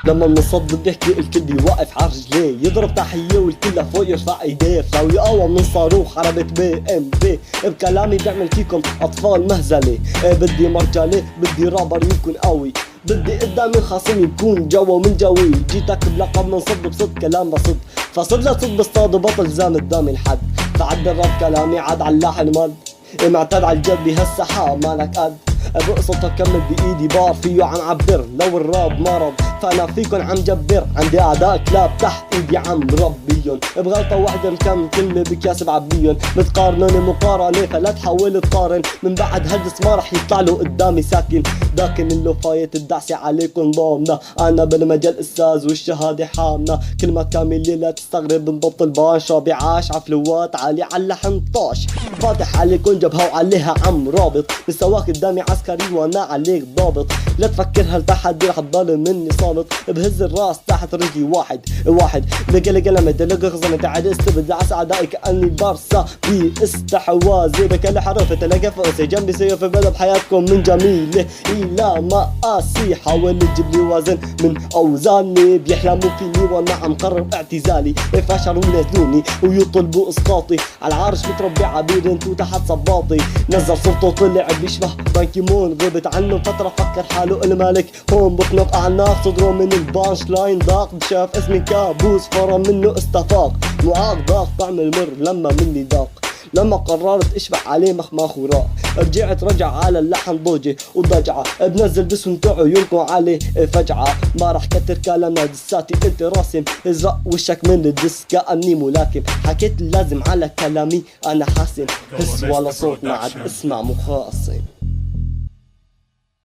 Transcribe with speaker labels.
Speaker 1: لما المصدق بيحكي الكل واقف على رجليه، يضرب تحية والكل فوق يرفع ايديه، فلو يقوى من صاروخ حربة BMP. بكلامي بعمل فيكم اطفال مهزلة، بدي مرجلة، بدي رابر يكون قوي، بدي قدامي خصم يكون جوا من جوي. جيتك بلقب من صد بصد كلام بصد، فصد لصد بصطاد وبطل زام قدامي الحد. فعدل راب كلامي عاد على اللحن مد، معتاد على الجد بهالسحاب مالك قد. بقصد اكمل بايدي بار فيه عم عبر، لو الراب مرض فانا فيكن عم جبر. عندي اعداء كلاب تحت ايدي عم ربيون، بغلطة وحدة مكم كلمة بكاس بعبيون. بتقارنوني مقارنة فلا تحاول تقارن، من بعد هالجس ما رح يطلع له قدامي ساكن. لكن اللي فايت الدعسة عليكم ضامنة، انا بالمجال استاذ والشهادة حامنة. كلمة كاملة لا تستغرب نضبط الباشا، بعاش عفلوات عالي على اللحن طاش. فاتح عليكم جبهة وعليها عم رابط، مستواك قدامي عسكري وانا عليك ضابط. لا تفكر هالتحدي رح تضل مني صامت، بهز الراس تحت رجلي واحد واحد. بقل قلم دلق غزن تعد استبدع اعدائي كاني بارسا باستحواذي. بكل حرف تلاقى فوسي جنبي سيف بدا بحياتكم من جميله الى مقاسي. حاول تجيب لي وزن من اوزاني، بيحلموا فيني وانا عم قرر اعتزالي. فشلوا ينزلوني ويطلبوا اسقاطي، على العرش متربي عبيد انتو تحت صباطي. نزل صورته طلع بيشبه بانكيمون، غبت عنه فترة فكر حاله الملك. هون بخنق اعناق صدره من البانش لاين ضاق، شاف اسمي كابوس فرم منه استفاق. معاق ضاق طعم المر لما مني ضاق، لما قررت اشبح عليه مخماخ وراء. رجعت رجع على اللحن ضوجة وضجعة، بنزل باسم تاع عيونكم عليه فجعة. ما رح كتر كلامنا دساتي انت راسم، ازرق وشك من الدس كأني ملاكم. حكيت لازم على كلامي انا حاسم، حس ولا صوت ما عاد اسمع مخاصم.